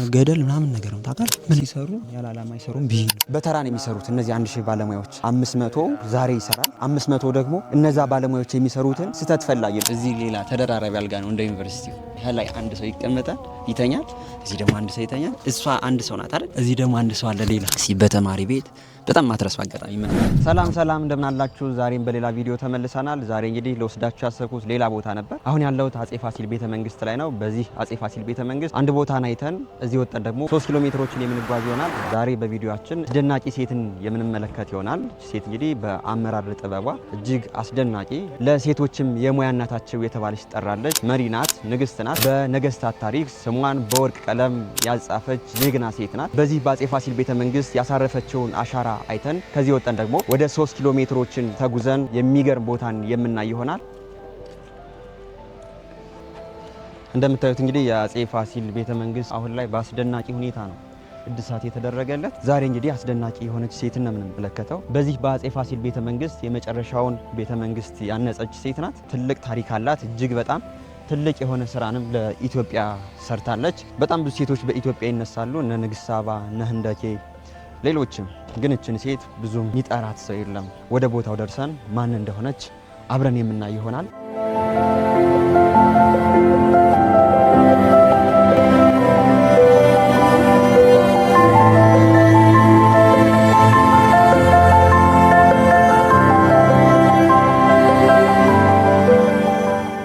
ገደል ምናምን ነገር ነው ታውቃለህ። ምን ይሰሩ ያለ አላማ ይሰሩም ብዬ ነው። በተራ ነው የሚሰሩት እነዚህ 1000 ባለሙያዎች። 500 ዛሬ ይሰራል፣ 500 ደግሞ እነዛ ባለሙያዎች የሚሰሩትን ስተት ፈላጊ ነው። እዚህ ሌላ ተደራራቢ አልጋ ነው እንደ ዩኒቨርሲቲው። ይሄ ላይ አንድ ሰው ይቀመጣል ይተኛል፣ እዚህ ደግሞ አንድ ሰው ይተኛል። እሷ አንድ ሰው ናት አይደል? እዚህ ደግሞ አንድ ሰው አለ ሌላ። በተማሪ ቤት በጣም ማትረሱ አጋጣሚ ማለት። ሰላም እንደምን አላችሁ? ዛሬም በሌላ ቪዲዮ ተመልሰናል። ዛሬ እንግዲህ ለወስዳችሁ ያሰብኩት ሌላ ቦታ ነበር። አሁን ያለሁት አጼ ፋሲል ቤተ መንግስት ላይ ነው። በዚህ አጼ ፋሲል ቤተ መንግስት አንድ ቦታ አይተን እዚህ ወጣን ደግሞ 3 ኪሎ ሜትሮችን የምንጓዝ ይሆናል። ዛሬ በቪዲዮአችን አስደናቂ ሴትን የምንመለከት ይሆናል። ሴት እንግዲህ በአመራር ጥበቧ እጅግ አስደናቂ፣ ለሴቶችም የሙያ እናታቸው የተባለች ትጠራለች። መሪ ናት፣ ንግስት ናት። በነገስታት ታሪክ ስሟን በወርቅ ቀለም ያጻፈች ጀግና ሴት ናት። በዚህ በአጼ ፋሲል ቤተ መንግስት ያሳረፈችውን አሻራ አይተን ከዚህ ወጣን ደግሞ ወደ 3 ኪሎ ሜትሮችን ተጉዘን የሚገርም ቦታን የምናይ ይሆናል። እንደምታዩት እንግዲህ የአጼ ፋሲል ቤተ መንግስት አሁን ላይ በአስደናቂ ሁኔታ ነው እድሳት የተደረገለት። ዛሬ እንግዲህ አስደናቂ የሆነች ሴትን ነው የምንመለከተው። በዚህ በአጼ ፋሲል ቤተ መንግስት የመጨረሻውን ቤተ መንግስት ያነጸች ሴት ናት። ትልቅ ታሪክ አላት። እጅግ በጣም ትልቅ የሆነ ስራንም ለኢትዮጵያ ሰርታለች። በጣም ብዙ ሴቶች በኢትዮጵያ ይነሳሉ፣ እነ ንግስት ሳባ፣ እነ ህንደኬ፣ ሌሎችም። ግን እችን ሴት ብዙም የሚጠራት ሰው የለም። ወደ ቦታው ደርሰን ማን እንደሆነች አብረን የምናይ ይሆናል።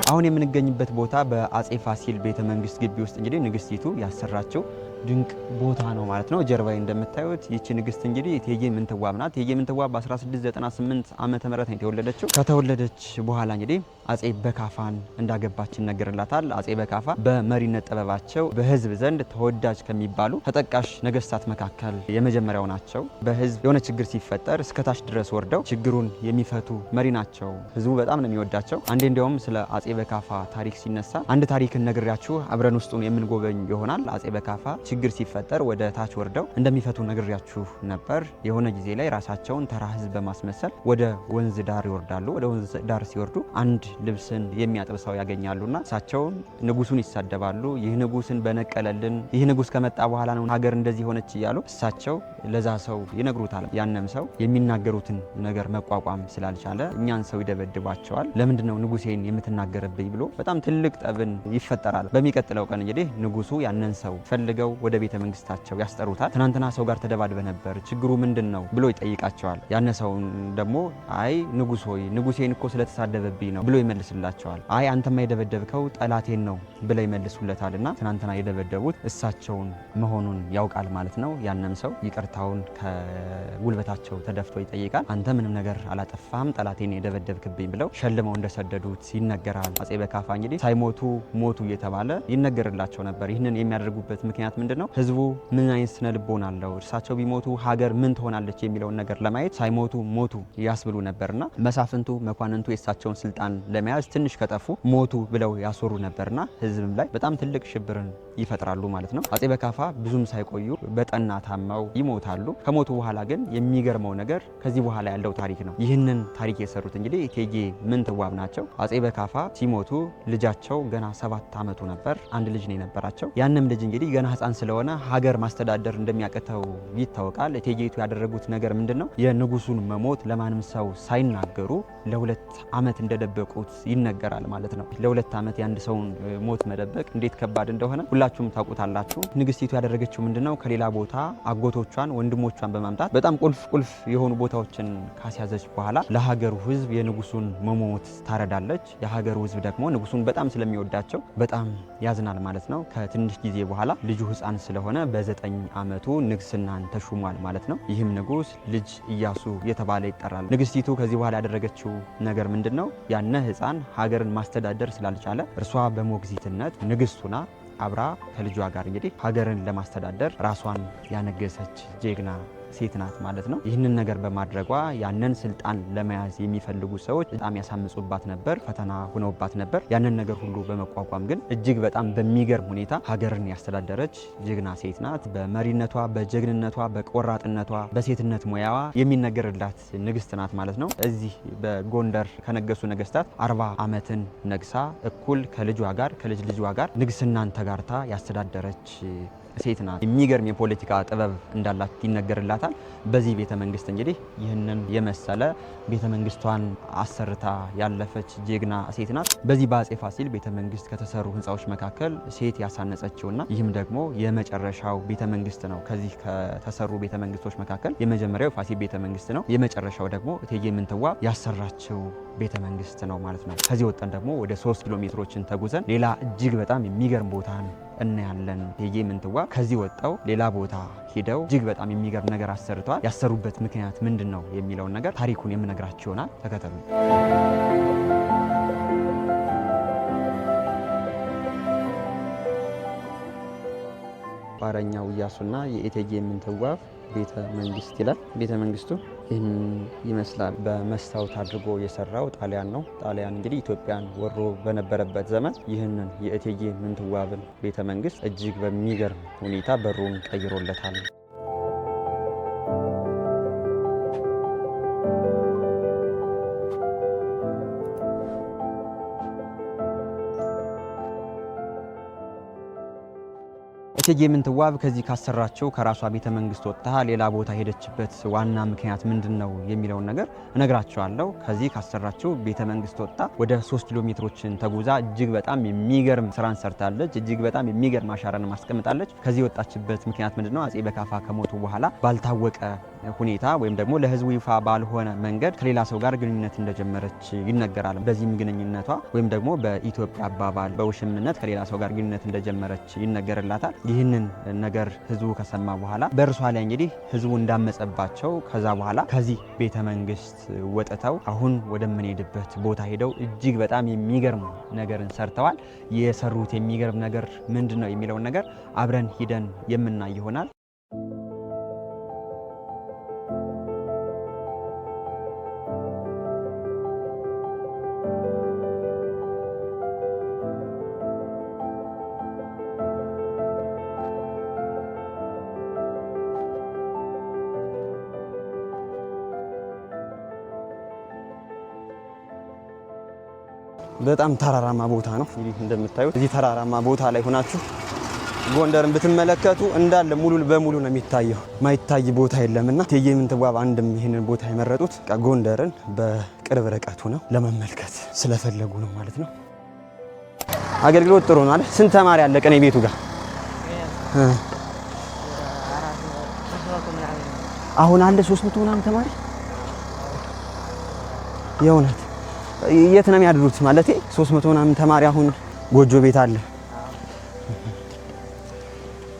አሁን የምንገኝበት ቦታ በአጼ ፋሲል ቤተ መንግስት ግቢ ውስጥ እንግዲህ ንግስቲቱ ያሰራቸው ድንቅ ቦታ ነው ማለት ነው። ጀርባዬ እንደምታዩት ይቺ ንግስት እንግዲህ እቴጌ ምንትዋብ ናት። እቴጌ ምንትዋብ በ1698 ዓመተ ምህረት ነው የተወለደችው። ከተወለደች በኋላ እንግዲህ አጼ በካፋን እንዳገባች ይነገርላታል። አጼ በካፋ በመሪነት ጥበባቸው በህዝብ ዘንድ ተወዳጅ ከሚባሉ ተጠቃሽ ነገስታት መካከል የመጀመሪያው ናቸው። በህዝብ የሆነ ችግር ሲፈጠር እስከታች ድረስ ወርደው ችግሩን የሚፈቱ መሪ ናቸው። ህዝቡ በጣም ነው የሚወዳቸው። አንዴ እንዲያውም ስለ አጼ በካፋ ታሪክ ሲነሳ አንድ ታሪክን ነግሬያችሁ አብረን ውስጡን የምንጎበኝ ይሆናል። አጼ በካፋ ችግር ሲፈጠር ወደ ታች ወርደው እንደሚፈቱ ነግሬያችሁ ነበር። የሆነ ጊዜ ላይ ራሳቸውን ተራ ህዝብ በማስመሰል ወደ ወንዝ ዳር ይወርዳሉ። ወደ ወንዝ ዳር ሲወርዱ አንድ ልብስን የሚያጥብ ሰው ያገኛሉና እሳቸውን ንጉሱን ይሳደባሉ። ይህ ንጉስን በነቀለልን፣ ይህ ንጉስ ከመጣ በኋላ ነው ሀገር እንደዚህ ሆነች እያሉ እሳቸው ለዛ ሰው ይነግሩታል። ያንም ሰው የሚናገሩትን ነገር መቋቋም ስላልቻለ እኛን ሰው ይደበድባቸዋል። ለምንድነው ንጉሴን የምትናገርብኝ ብሎ በጣም ትልቅ ጠብን ይፈጠራል። በሚቀጥለው ቀን እንግዲህ ንጉሱ ያንን ሰው ፈልገው ወደ ቤተ መንግስታቸው ያስጠሩታል። ትናንትና ሰው ጋር ተደባድበ ነበር፣ ችግሩ ምንድነው ብሎ ይጠይቃቸዋል። ያነ ሰው ደግሞ አይ ንጉስ ሆይ ንጉሴን እኮ ስለተሳደበብኝ ነው ብሎ ይመልስላቸዋል። አይ አንተማ የደበደብከው ጠላቴን ነው ብለው ይመልሱለታልና ትናንትና የደበደቡት እሳቸውን መሆኑን ያውቃል ማለት ነው። ያንም ሰው ይቅርታውን ከጉልበታቸው ተደፍቶ ይጠይቃል። አንተ ምንም ነገር አላጠፋም፣ ጠላቴን የደበደብክብኝ ብለው ሸልመው እንደሰደዱት ይነገራል። አጼ በካፋ እንግዲህ ሳይሞቱ ሞቱ እየተባለ ይነገርላቸው ነበር። ይህንን የሚያደርጉበት ምክንያት ምንድነው? ህዝቡ ምን አይነት ስነ ልቦና አለው፣ እርሳቸው ቢሞቱ ሀገር ምን ትሆናለች የሚለውን ነገር ለማየት ሳይሞቱ ሞቱ ያስብሉ ነበርና መሳፍንቱ መኳንንቱ የእሳቸውን ስልጣን ለመያዝ ትንሽ ከጠፉ ሞቱ ብለው ያስወሩ ነበርና ህዝብም ላይ በጣም ትልቅ ሽብርን ይፈጥራሉ ማለት ነው። አጼ በካፋ ብዙም ሳይቆዩ በጠና ታመው ይሞታሉ። ከሞቱ በኋላ ግን የሚገርመው ነገር ከዚህ በኋላ ያለው ታሪክ ነው። ይህንን ታሪክ የሰሩት እንግዲህ እቴጌ ምንትዋብ ናቸው። አጼ በካፋ ሲሞቱ ልጃቸው ገና 7 ዓመቱ ነበር። አንድ ልጅ ነው የነበራቸው። ያንም ልጅ እንግዲህ ገና ህፃን ስለሆነ ሀገር ማስተዳደር እንደሚያቅተው ይታወቃል። እቴጌይቱ ያደረጉት ነገር ምንድነው? የንጉሱን መሞት ለማንም ሰው ሳይናገሩ ለ2 ዓመት እንደደበቁት ይነገራል ማለት ነው። ለ2 ዓመት የአንድ ሰውን ሞት መደበቅ እንዴት ከባድ እንደሆነ ሁላችሁም ታውቁታላችሁ። ንግስቲቱ ያደረገችው ምንድነው? ከሌላ ቦታ አጎቶቿን ወንድሞቿን በማምጣት በጣም ቁልፍ የሆኑ ቦታዎችን ካስያዘች በኋላ ለሀገሩ ህዝብ የንጉሱን መሞት ታረዳለች። የሀገሩ ህዝብ ደግሞ ንጉሱን በጣም ስለሚወዳቸው በጣም ያዝናል ማለት ነው። ከትንሽ ጊዜ በኋላ ልጁ ህፃን ስለሆነ በ9 ዓመቱ ንግስናን ተሹሟል ማለት ነው። ይህም ንጉስ ልጅ ኢያሱ የተባለ ይጠራል። ንግስቲቱ ከዚህ በኋላ ያደረገችው ነገር ምንድነው? ያነ ህፃን ሀገርን ማስተዳደር ስላልቻለ እርሷ በሞግዚትነት ንግስቱና አብራ ከልጇ ጋር እንግዲህ ሀገርን ለማስተዳደር ራሷን ያነገሰች ጀግና ሴት ናት ማለት ነው። ይህንን ነገር በማድረጓ ያንን ስልጣን ለመያዝ የሚፈልጉ ሰዎች በጣም ያሳምጹባት ነበር፣ ፈተና ሆነውባት ነበር። ያንን ነገር ሁሉ በመቋቋም ግን እጅግ በጣም በሚገርም ሁኔታ ሀገርን ያስተዳደረች ጀግና ሴት ናት። በመሪነቷ፣ በጀግንነቷ፣ በቆራጥነቷ፣ በሴትነት ሙያዋ የሚነገርላት ንግስት ናት ማለት ነው። እዚህ በጎንደር ከነገሱ ነገስታት 40 ዓመትን ነግሳ እኩል ከልጇ ጋር ከልጅ ልጇ ጋር ንግስናን ተጋርታ ያስተዳደረች ሴት ናት። የሚገርም የፖለቲካ ጥበብ እንዳላት ይነገርላታል። በዚህ ቤተ መንግስት እንግዲህ ይህንን የመሰለ ቤተ መንግስቷን አሰርታ ያለፈች ጀግና ሴት ናት። በዚህ በአጼ ፋሲል ቤተ መንግስት ከተሰሩ ህንፃዎች መካከል ሴት ያሳነጸችውና ይህም ደግሞ የመጨረሻው ቤተ መንግስት ነው። ከዚህ ከተሰሩ ቤተ መንግስቶች መካከል የመጀመሪያው ፋሲል ቤተ መንግስት ነው። የመጨረሻው ደግሞ እቴጌ ምንትዋብ ያሰራችው ቤተ መንግስት ነው ማለት ነው። ከዚህ ወጠን ደግሞ ወደ 3 ኪሎ ሜትሮችን ተጉዘን ሌላ እጅግ በጣም የሚገርም ቦታን እናያለን። እቴጌ ምንትዋብ ከዚህ ወጣው ሌላ ቦታ ሄደው እጅግ በጣም የሚገርም ነገር አሰርተዋል። ያሰሩበት ምክንያት ምንድን ነው የሚለውን ነገር ታሪኩን የምነግራችሁ ይሆናል። ተከተሉ። ባረኛው ኢያሱና የእቴጌ ምንትዋብ ቤተ መንግስት ይላል። ቤተ መንግስቱ ይህን ይመስላል። በመስታወት አድርጎ የሰራው ጣሊያን ነው። ጣሊያን እንግዲህ ኢትዮጵያን ወሮ በነበረበት ዘመን ይህንን የእቴጌ ምንትዋብን ቤተ መንግስት እጅግ በሚገርም ሁኔታ በሩን ቀይሮለታል። እቴጌ ምንትዋብ ከዚህ ካሰራቸው ከራሷ ቤተ መንግስት ወጥታ ሌላ ቦታ ሄደችበት ዋና ምክንያት ምንድነው የሚለውን ነገር እነግራቸዋለሁ። ከዚህ ካሰራቸው ቤተ መንግስት ወጥታ ወደ 3 ኪሎ ሜትሮችን ተጉዛ እጅግ በጣም የሚገርም ስራን ሰርታለች። እጅግ በጣም የሚገርም አሻራን ማስቀምጣለች። ከዚህ የወጣችበት ምክንያት ምንድነው? አጼ በካፋ ከሞቱ በኋላ ባልታወቀ ሁኔታ ወይም ደግሞ ለህዝቡ ይፋ ባልሆነ መንገድ ከሌላ ሰው ጋር ግንኙነት እንደጀመረች ይነገራል። በዚህም ግንኙነቷ ወይም ደግሞ በኢትዮጵያ አባባል በውሽምነት ከሌላ ሰው ጋር ግንኙነት እንደጀመረች ይነገርላታል። ይህንን ነገር ህዝቡ ከሰማ በኋላ በእርሷ ላይ እንግዲህ ህዝቡ እንዳመጸባቸው ከዛ በኋላ ከዚህ ቤተ መንግስት ወጥተው አሁን ወደምንሄድበት ቦታ ሄደው እጅግ በጣም የሚገርም ነገርን ሰርተዋል። የሰሩት የሚገርም ነገር ምንድን ነው የሚለውን ነገር አብረን ሂደን የምናይ ይሆናል። በጣም ተራራማ ቦታ ነው። እንግዲህ እንደምታዩት እዚህ ተራራማ ቦታ ላይ ሆናችሁ ጎንደርን ብትመለከቱ እንዳለ ሙሉ በሙሉ ነው የሚታየው። ማይታይ ቦታ የለምና እቴጌ ምንትዋብ አንድም ይህንን ቦታ የመረጡት ጎንደርን በቅርብ ርቀቱ ነው ለመመልከት ስለፈለጉ ነው ማለት ነው። አገልግሎት ጥሩ ነው አይደል? ስንት ተማሪ አለ ቅኔ ቤቱ ጋር? አሁን አለ 300 ምናምን ተማሪ። የእውነት የት ነው የሚያድሩት? ማለቴ 300 ምናምን ተማሪ አሁን ጎጆ ቤት አለ።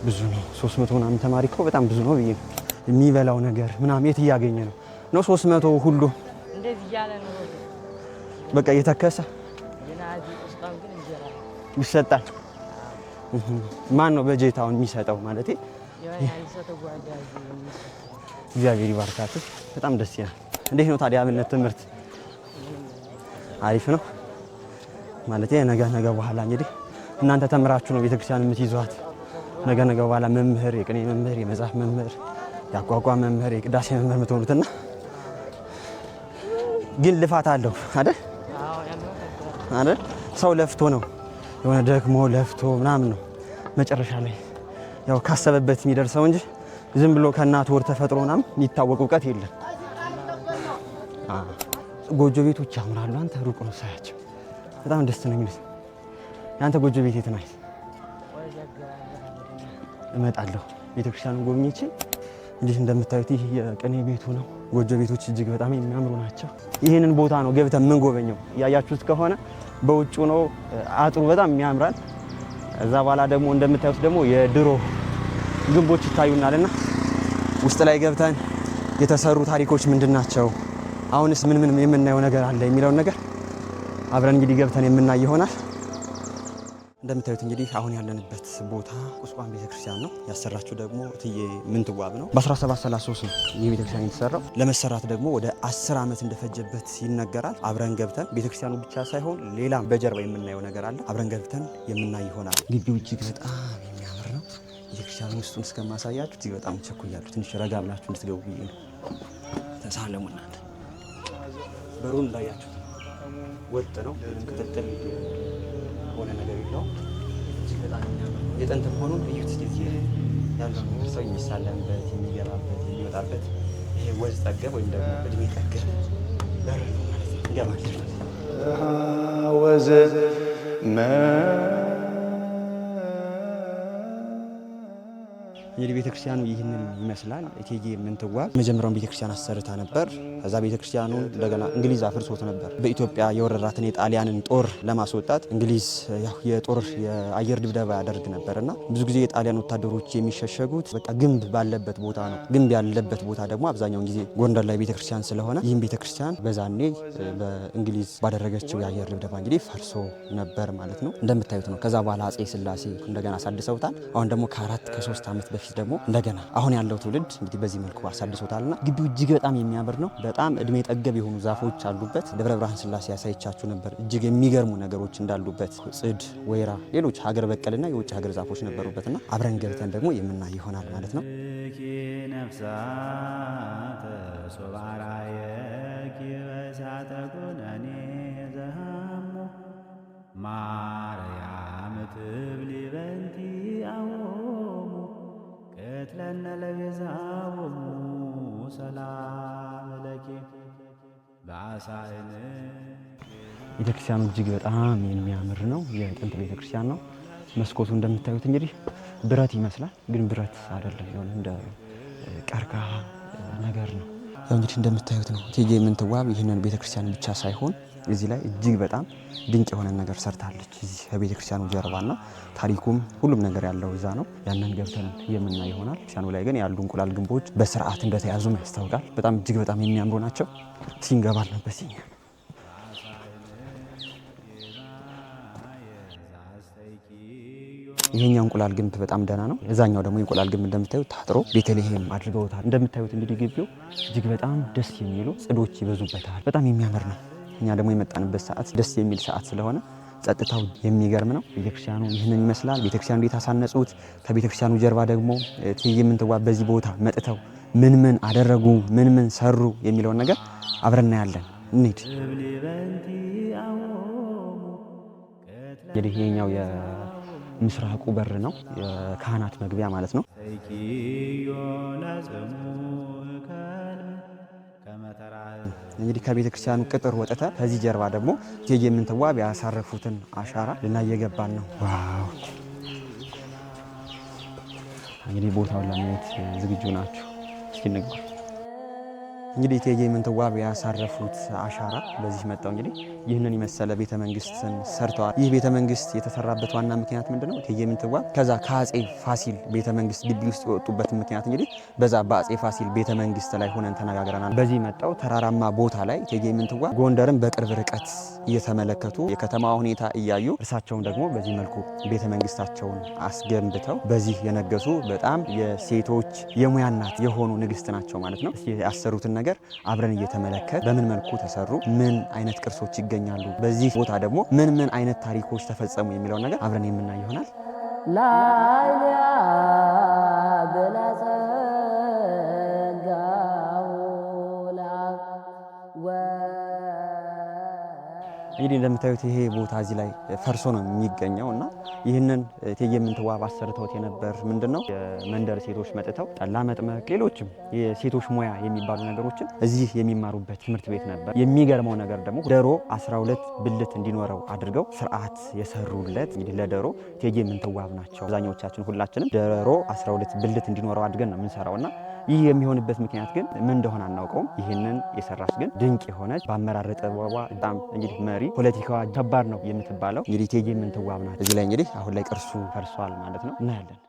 ብዙ ነው 300 ምናምን ተማሪ እኮ በጣም ብዙ ነው ብዬ ነው። የሚበላው ነገር ምናምን የት እያገኘ ነው 300 ሁሉ እንደዚህ ያለ ነው በቃ እየተከሰ ይሰጣል። ማን ነው በጀታውን የሚሰጠው? ማለቴ እግዚአብሔር ይባርካችሁ። በጣም ደስ ይላል። እንዴት ነው ታዲያ አብነት ትምህርት? አሪፍ ነው ማለት ነገ በኋላ እንግዲህ እናንተ ተምራችሁ ነው ቤተክርስቲያን የምትይዟት። ነገ በኋላ መምህር፣ የቅኔ መምህር፣ የመጽሐፍ መምህር፣ የአቋቋም መምህር፣ የቅዳሴ መምህር የምትሆኑትና ግን ልፋት አለው አይደል? አይደል? ሰው ለፍቶ ነው የሆነ ደግሞ ለፍቶ ምናምን ነው መጨረሻ ላይ ያው ካሰበበት የሚደርሰው እንጂ ዝም ብሎ ከእናት ወር ተፈጥሮ ምናምን የሚታወቅ እውቀት የለም። ጎጆ ቤቶች ያምራሉ። አንተ ሩቅ ነው ሳያቸው በጣም ደስ ነው የሚሉት። ያንተ ጎጆ ቤት የት ናት? እመጣለሁ ቤተክርስቲያኑን ጎብኝቼ። እንዴት እንደምታዩት ይህ የቅኔ ቤቱ ነው። ጎጆ ቤቶች እጅግ በጣም የሚያምሩ ናቸው። ይህንን ቦታ ነው ገብተን ምን ጎበኘው። ያያችሁት ከሆነ በውጭ ነው አጥሩ በጣም ያምራል። እዛ በኋላ ደግሞ እንደምታዩት ደግሞ የድሮ ግንቦች ይታዩናልና ውስጥ ላይ ገብተን የተሰሩ ታሪኮች ምንድናቸው፣ አሁንስ ምን የምናየው ነገር አለ የሚለውን ነገር አብረን እንግዲህ ገብተን የምናይ ይሆናል። እንደምታዩት እንግዲህ አሁን ያለንበት ቦታ ቁስቋም ቤተክርስቲያን ነው። ያሰራችው ደግሞ እቴጌ ምንትዋብ ነው። በ1733 ነው ይህ ቤተክርስቲያን የተሰራው። ለመሰራት ደግሞ ወደ 10 ዓመት እንደፈጀበት ይነገራል። አብረን ገብተን ቤተክርስቲያኑ ብቻ ሳይሆን ሌላ በጀርባ የምናየው ነገር አለ። አብረን ገብተን የምናይ ይሆናል። ግቢው እጅግ በጣም የሚያምር ነው። ቤተክርስቲያኑ ውስጡን እስከማሳያችሁ እጅግ በጣም ቸኩያለሁ። ትንሽ ረጋ ብላችሁ እንድትገቡ ብዬ ነው። ተሳለሙ እናንተ። በሩን እንዳያችሁ ወጥ ነው። ክትትል ሆነ ነገር የለውም። እጅግ በጣም የሚያምር የጥንት መሆኑን እዩት። ያለው ነገር ሰው የሚሳለምበት የሚገባበት የሚወጣበት ይሄ ወዝ ጠገብ ወይም ደግሞ እድሜ ጠገብ በር ነው ማለት ነው። እንገባለን። ወዘ እንግዲህ ቤተክርስቲያኑ ይህንን ይመስላል። እቴጌ ምንትዋብ መጀመሪያውን ቤተክርስቲያን አሰርታ ነበር። ከዛ ቤተክርስቲያኑን እንደገና እንግሊዝ አፍርሶት ነበር። በኢትዮጵያ የወረራትን የጣሊያንን ጦር ለማስወጣት እንግሊዝ የጦር የአየር ድብደባ ያደርግ ነበርና ብዙ ጊዜ የጣሊያን ወታደሮች የሚሸሸጉት በቃ ግንብ ባለበት ቦታ ነው። ግንብ ያለበት ቦታ ደግሞ አብዛኛውን ጊዜ ጎንደር ላይ ቤተክርስቲያን ስለሆነ ይህም ቤተክርስቲያን በዛኔ በእንግሊዝ ባደረገችው የአየር ድብደባ እንግዲህ ፈርሶ ነበር ማለት ነው። እንደምታዩት ነው። ከዛ በኋላ አጼ ስላሴ እንደገና አሳድሰውታል። አሁን ደግሞ ከ3 ዓመት በፊት ደግሞ እንደገና አሁን ያለው ትውልድ እንግዲህ በዚህ መልኩ አሳድሶታልና ግቢው እጅግ በጣም የሚያምር ነው። በጣም እድሜ ጠገብ የሆኑ ዛፎች አሉበት። ደብረ ብርሃን ስላሴ ያሳይቻችሁ ነበር። እጅግ የሚገርሙ ነገሮች እንዳሉበት ጽድ፣ ወይራ፣ ሌሎች ሀገር በቀልና የውጭ ሀገር ዛፎች ነበሩበትና አብረን ገብተን ደግሞ የምናይ ይሆናል ማለት ነው። ማርያም ትብሊ በንቲ አዎሙ ቅትለነ ለቤዛዎሙ ሰላም ለኪ በአሳእን። ቤተክርስቲያኑ እጅግ በጣም የሚያምር ነው። የጥንት ቤተክርስቲያን ነው። መስኮቱ እንደምታዩት እንግዲህ ብረት ይመስላል፣ ግን ብረት አይደለም። የሆነ እንደ ቀርከሃ ነገር ነው። ያው እንግዲህ እንደምታዩት ነው። እቴጌ ምንትዋብ ይህንን ቤተክርስቲያን ብቻ ሳይሆን እዚህ ላይ እጅግ በጣም ድንቅ የሆነ ነገር ሰርታለች። እዚህ ከቤተክርስቲያኑ ጀርባና ታሪኩም ሁሉም ነገር ያለው እዛ ነው። ያንን ገብተን የምናይ ይሆናል። ክርስቲያኑ ላይ ግን ያሉ እንቁላል ግንቦች በስርዓት እንደተያዙም ያስታውቃል። በጣም እጅግ በጣም የሚያምሩ ናቸው። ሲንገባል ነበር ሲኛ ይሄኛው እንቁላል ግንብ በጣም ደህና ነው። እዛኛው ደግሞ እንቁላል ግንብ እንደምታዩት ታጥሮ ቤተልሔም አድርገውታል። እንደምታዩት እንግዲህ ግቢው እጅግ በጣም ደስ የሚሉ ጽዶች ይበዙበታል። በጣም የሚያምር ነው። እኛ ደግሞ የመጣንበት ሰዓት ደስ የሚል ሰዓት ስለሆነ ጸጥታው የሚገርም ነው። ቤተክርስቲያኑ ይህንን ይመስላል። ቤተክርስቲያኑ እንዴት አሳነጹት? ከቤተክርስቲያኑ ጀርባ ደግሞ እቴጌ ምንትዋብ በዚህ ቦታ መጥተው ምን ምን አደረጉ፣ ምን ምን ሰሩ የሚለውን ነገር አብረን እናያለን። እንሂድ። እንግዲህ ይሄኛው የምስራቁ በር ነው፣ የካህናት መግቢያ ማለት ነው። እንግዲህ ከቤተ ክርስቲያኑ ቅጥር ወጥተ ከዚህ ጀርባ ደግሞ እቴጌ ምንትዋብ ያሳረፉትን አሻራ ልናየገባን ነው። ዋው! እንግዲህ ቦታውን ለማየት ዝግጁ ናችሁ? እስኪ ንግባ። እንግዲህ እቴጌ ምንትዋብ ያሳረፉት አሻራ በዚህ መጣው። እንግዲህ ይህንን የመሰለ ቤተ መንግስትን ሰርተዋል። ይህ ቤተ መንግስት የተሰራበት ዋና ምክንያት ምንድነው? እቴጌ ምንትዋብ ከዛ ከአጼ ፋሲል ቤተ መንግስት ግቢ ውስጥ የወጡበት ምክንያት እንግዲህ በዛ በአጼ ፋሲል ቤተ መንግስት ላይ ሆነን ተነጋግረናል። በዚህ መጣው ተራራማ ቦታ ላይ እቴጌ ምንትዋብ ጎንደርን በቅርብ ርቀት እየተመለከቱ የከተማዋ ሁኔታ እያዩ እርሳቸውን ደግሞ በዚህ መልኩ ቤተ መንግስታቸውን አስገንብተው በዚህ የነገሱ በጣም የሴቶች የሙያ እናት የሆኑ ንግስት ናቸው ማለት ነው። ያሰሩትን ነገር አብረን እየተመለከት በምን መልኩ ተሰሩ፣ ምን አይነት ቅርሶች ይገኛሉ፣ በዚህ ቦታ ደግሞ ምን ምን አይነት ታሪኮች ተፈጸሙ የሚለውን ነገር አብረን የምናይ ይሆናል። እንግዲህ እንደምታዩት ይሄ ቦታ እዚህ ላይ ፈርሶ ነው የሚገኘው እና ይህንን እቴጌ ምንትዋብ አሰርተውት የነበር ምንድነው የመንደር ሴቶች መጥተው ጠላ መጥመቅ፣ ሌሎችም የሴቶች ሙያ የሚባሉ ነገሮችን እዚህ የሚማሩበት ትምህርት ቤት ነበር። የሚገርመው ነገር ደግሞ ዶሮ 12 ብልት እንዲኖረው አድርገው ስርዓት የሰሩለት እንግዲህ ለዶሮ እቴጌ ምንትዋብ ናቸው። አብዛኞቻችን ሁላችንም ዶሮ 12 ብልት እንዲኖረው አድርገን ነው የምንሰራውና ይህ የሚሆንበት ምክንያት ግን ምን እንደሆነ አናውቀውም። ይህንን የሰራች ግን ድንቅ የሆነች በአመራር ጥበቧ በጣም እንግዲህ መሪ ፖለቲካዋ ከባድ ነው የምትባለው እንግዲህ እቴጌ ምንትዋብ ናት። እዚህ ላይ እንግዲህ አሁን ላይ ቅርሱ ፈርሷል ማለት ነው። እናያለን።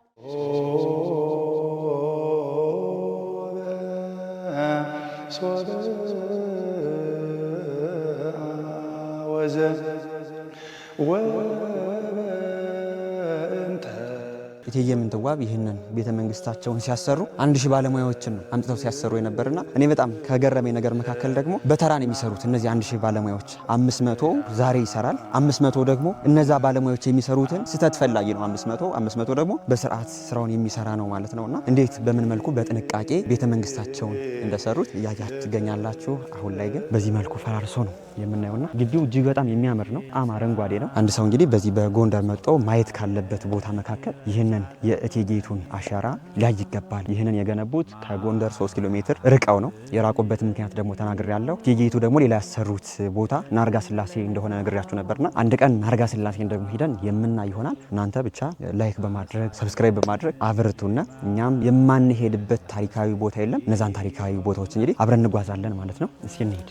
እቴጌ ምንትዋብ ይህንን ቤተ መንግስታቸውን ሲያሰሩ 1000 ባለሙያዎችን ነው አምጥተው ሲያሰሩ የነበርና እኔ በጣም ከገረመኝ ነገር መካከል ደግሞ በተራን የሚሰሩት እነዚህ 1000 ባለሙያዎች 500 ዛሬ ይሰራል፣ 500 ደግሞ እነዛ ባለሙያዎች የሚሰሩትን ስህተት ፈላጊ ነው። 500 ደግሞ በስርዓት ስራውን የሚሰራ ነው ማለት ነውና እንዴት በምን መልኩ በጥንቃቄ ቤተ መንግስታቸውን እንደሰሩት እያያችሁ ትገኛላችሁ። አሁን ላይ ግን በዚህ መልኩ ፈራርሶ ነው የምናየውና ግቢው እጅግ በጣም የሚያምር ነው። በጣም አረንጓዴ ነው። አንድ ሰው እንግዲህ በዚህ በጎንደር መጥቶ ማየት ካለበት ቦታ መካከል ይህንን የእቴጌይቱን አሻራ ሊያይ ይገባል። ይህንን የገነቡት ከጎንደር 3 ኪሎ ሜትር ርቀው ነው። የራቁበት ምክንያት ደግሞ ተናግሬያለሁ። እቴጌይቱ ደግሞ ሌላ ያሰሩት ቦታ ናርጋ ስላሴ እንደሆነ ነግሬያችሁ ነበርና አንድ ቀን ናርጋ ስላሴን ደግሞ ሄደን የምናይ ይሆናል። እናንተ ብቻ ላይክ በማድረግ ሰብስክራይብ በማድረግ አብርቱና እኛም የማንሄድበት ታሪካዊ ቦታ የለም። እነዛን ታሪካዊ ቦታዎች እንግዲህ አብረን እንጓዛለን ማለት ነው። እስኪ እንሂድ።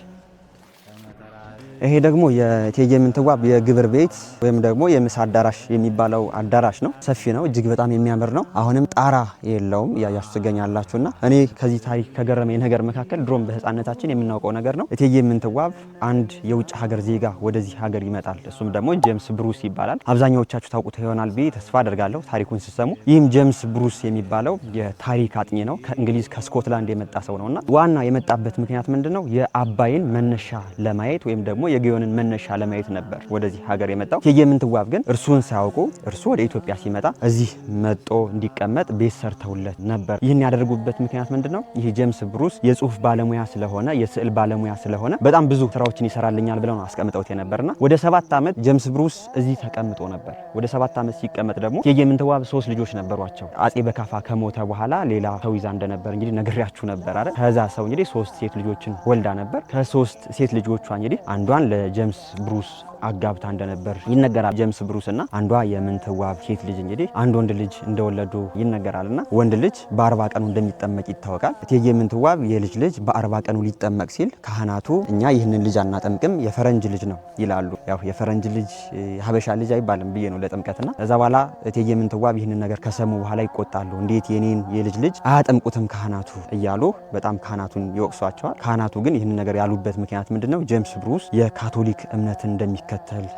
ይሄ ደግሞ የእቴጌ ምንትዋብ የግብር ቤት ወይም ደግሞ የምሳ አዳራሽ የሚባለው አዳራሽ ነው። ሰፊ ነው፣ እጅግ በጣም የሚያምር ነው። አሁንም ጣራ የለውም፣ እያያችሁ ትገኛላችሁና እኔ ከዚህ ታሪክ ከገረመኝ ነገር መካከል ድሮም በህፃነታችን የምናውቀው ነገር ነው። እቴጌ ምንትዋብ አንድ የውጭ ሀገር ዜጋ ወደዚህ ሀገር ይመጣል። እሱም ደግሞ ጄምስ ብሩስ ይባላል። አብዛኛዎቻችሁ ታውቁት ይሆናል ብዬ ተስፋ አደርጋለሁ ታሪኩን ስትሰሙ። ይህም ጄምስ ብሩስ የሚባለው የታሪክ አጥኚ ነው። ከእንግሊዝ ከስኮትላንድ የመጣ ሰው ነውና ዋና የመጣበት ምክንያት ምንድነው? የአባይን መነሻ ለማየት ወይም ደግሞ የግዮንን መነሻ ለማየት ነበር ወደዚህ ሀገር የመጣው። እቴጌ ምንትዋብ ግን እርሱን ሳያውቁ እርሱ ወደ ኢትዮጵያ ሲመጣ እዚህ መጦ እንዲቀመጥ ቤት ሰርተውለት ነበር። ይህን ያደርጉበት ምክንያት ምንድነው? ይህ ጄምስ ብሩስ የጽሁፍ ባለሙያ ስለሆነ የስዕል ባለሙያ ስለሆነ በጣም ብዙ ስራዎችን ይሰራልኛል ብለው ነው አስቀምጠውት የነበርና ወደ 7 ዓመት ጄምስ ብሩስ እዚህ ተቀምጦ ነበር። ወደ 7 ዓመት ሲቀመጥ ደግሞ እቴጌ ምንትዋብ 3 ልጆች ነበሯቸው። አጼ በካፋ ከሞተ በኋላ ሌላ ሰው ይዛ እንደነበር እንግዲህ ነግሬያችሁ ነበር አይደል? ከዛ ሰው እንግዲህ 3 ሴት ልጆችን ወልዳ ነበር። ከ3 ሴት ልጆቿ እንግዲህ አንዷን ለጄምስ ብሩስ አጋብታ እንደነበር ይነገራል። ጄምስ ብሩስ እና አንዷ የምንትዋብ ሴት ልጅ እንግዲህ አንድ ወንድ ልጅ እንደወለዱ ይነገራልና ወንድ ልጅ በ40 ቀኑ እንደሚጠመቅ ይታወቃል። እቴጌ ምንትዋብ የልጅ ልጅ በ40 ቀኑ ሊጠመቅ ሲል ካህናቱ እኛ ይህንን ልጅ አናጠምቅም የፈረንጅ ልጅ ነው ይላሉ። ያው የፈረንጅ ልጅ የሀበሻ ልጅ አይባልም ብዬ ነው ለጥምቀትና ከዛ በኋላ እቴጌ ምንትዋብ ይህንን ነገር ከሰሙ በኋላ ይቆጣሉ። እንዴት የኔን የልጅ ልጅ አያጠምቁትም ካህናቱ እያሉ በጣም ካህናቱን ይወቅሷቸዋል። ካህናቱ ግን ይህንን ነገር ያሉበት ምክንያት ምንድነው? ጄምስ ብሩስ የካቶሊክ እምነትን እንደሚከተል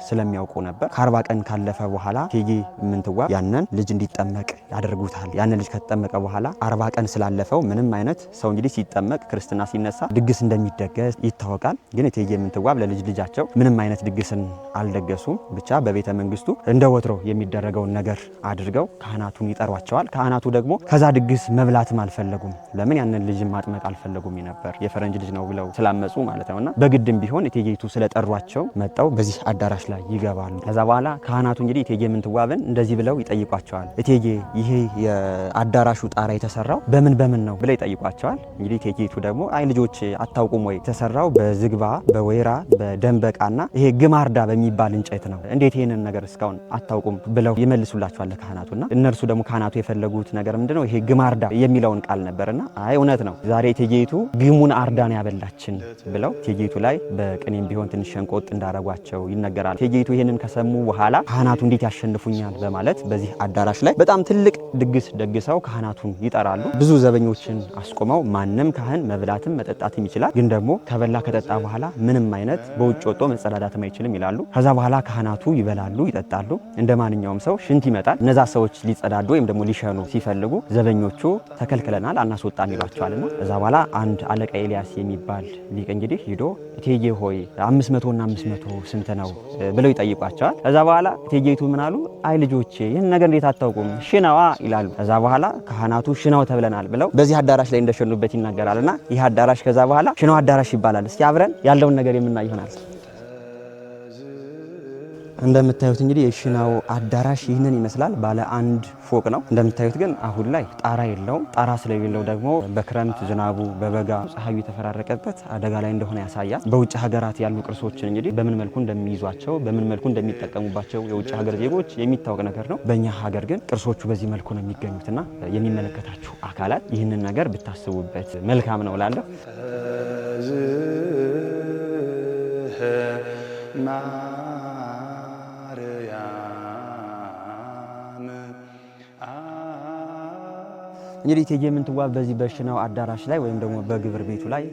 ስለሚያውቁ ነበር። ከ40 ቀን ካለፈ በኋላ እቴጌ ምንትዋብ ያንን ልጅ እንዲጠመቅ ያደርጉታል። ያንን ልጅ ከተጠመቀ በኋላ 40 ቀን ስላለፈው ምንም አይነት ሰው እንግዲህ ሲጠመቅ ክርስትና ሲነሳ ድግስ እንደሚደገስ ይታወቃል። ግን እቴጌ ምንትዋብ ለልጅ ልጃቸው ምንም አይነት ድግስን አልደገሱም። ብቻ በቤተ መንግስቱ እንደ ወትሮ የሚደረገውን ነገር አድርገው ካህናቱን ይጠሯቸዋል። ካህናቱ ደግሞ ከዛ ድግስ መብላትም አልፈለጉም። ለምን? ያንን ልጅ ማጥመቅ አልፈለጉም ነበር የፈረንጅ ልጅ ነው ብለው ስላመጹ ማለት ነውና በግድም ቢሆን እቴጌይቱ ስለጠሯቸው መጣው በዚህ አዳራሽ ላይ ይገባሉ። ከዛ በኋላ ካህናቱ እንግዲህ እቴጌ ምንትዋብን እንደዚህ ብለው ይጠይቋቸዋል። እቴጌ ይሄ የአዳራሹ ጣራ የተሰራው በምን ነው ብለው ይጠይቋቸዋል። እንግዲህ እቴጌይቱ ደግሞ አይ ልጆች አታውቁም ወይ? የተሰራው በዝግባ በወይራ በደንበቃና ይሄ ግማርዳ በሚባል እንጨት ነው። እንዴት ይሄንን ነገር እስካሁን አታውቁም ብለው ይመልሱላቸዋል ካህናቱና እነርሱ ደግሞ ካህናቱ የፈለጉት ነገር ምንድነው? ይሄ ግማርዳ የሚለውን ቃል ነበርና አይ እውነት ነው ዛሬ እቴጌይቱ ግሙን አርዳን ያበላችን ብለው እቴጌይቱ ላይ በቅኔም ቢሆን ትንሽ ሸንቆጥ እንዳረጓቸው ይነገራል። እቴጌይቱ ይሄንን ከሰሙ በኋላ ካህናቱ እንዴት ያሸንፉኛል በማለት በዚህ አዳራሽ ላይ በጣም ትልቅ ድግስ ደግሰው ካህናቱን ይጠራሉ። ብዙ ዘበኞችን አስቆመው ማንም ካህን መብላትም መጠጣትም ይችላል፣ ግን ደግሞ ከበላ ከጠጣ በኋላ ምንም አይነት በውጭ ወጥቶ መጸዳዳትም አይችልም ይላሉ። ከዛ በኋላ ካህናቱ ይበላሉ፣ ይጠጣሉ። እንደ ማንኛውም ሰው ሽንት ይመጣል። እነዛ ሰዎች ሊጸዳዱ ወይም ደግሞ ሊሸኑ ሲፈልጉ ዘበኞቹ ተከልክለናል አናስወጣም ይሏቸዋልና ከዛ በኋላ አንድ አለቃ ኤልያስ የሚባል ሊቅ እንግዲህ ሂዶ እቴጌ ሆይ 500 እና 500 ስንት ነው ብለው ይጠይቋቸዋል። ከዛ በኋላ እቴጌይቱ ምን አሉ? አይ ልጆቼ ይህን ነገር እንዴት አታውቁም ሽናዋ ይላሉ። ከዛ በኋላ ካህናቱ ሽናው ተብለናል ብለው በዚህ አዳራሽ ላይ እንደሸኑበት ይናገራልና ይህ አዳራሽ ከዛ በኋላ ሽናው አዳራሽ ይባላል። እስኪ አብረን ያለውን ነገር የምናይ ይሆናል። እንደምታዩት እንግዲህ የሽናው አዳራሽ ይህንን ይመስላል። ባለ 1 ፎቅ ነው። እንደምታዩት ግን አሁን ላይ ጣራ የለውም። ጣራ ስለሌለው ደግሞ በክረምት ዝናቡ፣ በበጋ ፀሐዩ የተፈራረቀበት አደጋ ላይ እንደሆነ ያሳያል። በውጭ ሀገራት ያሉ ቅርሶችን እንግዲህ በምን መልኩ እንደሚይዟቸው፣ በምን መልኩ እንደሚጠቀሙባቸው የውጭ ሀገር ዜጎች የሚታወቅ ነገር ነው። በእኛ ሀገር ግን ቅርሶቹ በዚህ መልኩ ነው የሚገኙትና የሚመለከታችሁ አካላት ይህንን ነገር ብታስቡበት መልካም ነው እላለሁ። እንግዲህ እቴጌ ምንትዋብ በዚህ በሽናው አዳራሽ ላይ ወይም ደግሞ በግብር ቤቱ ላይ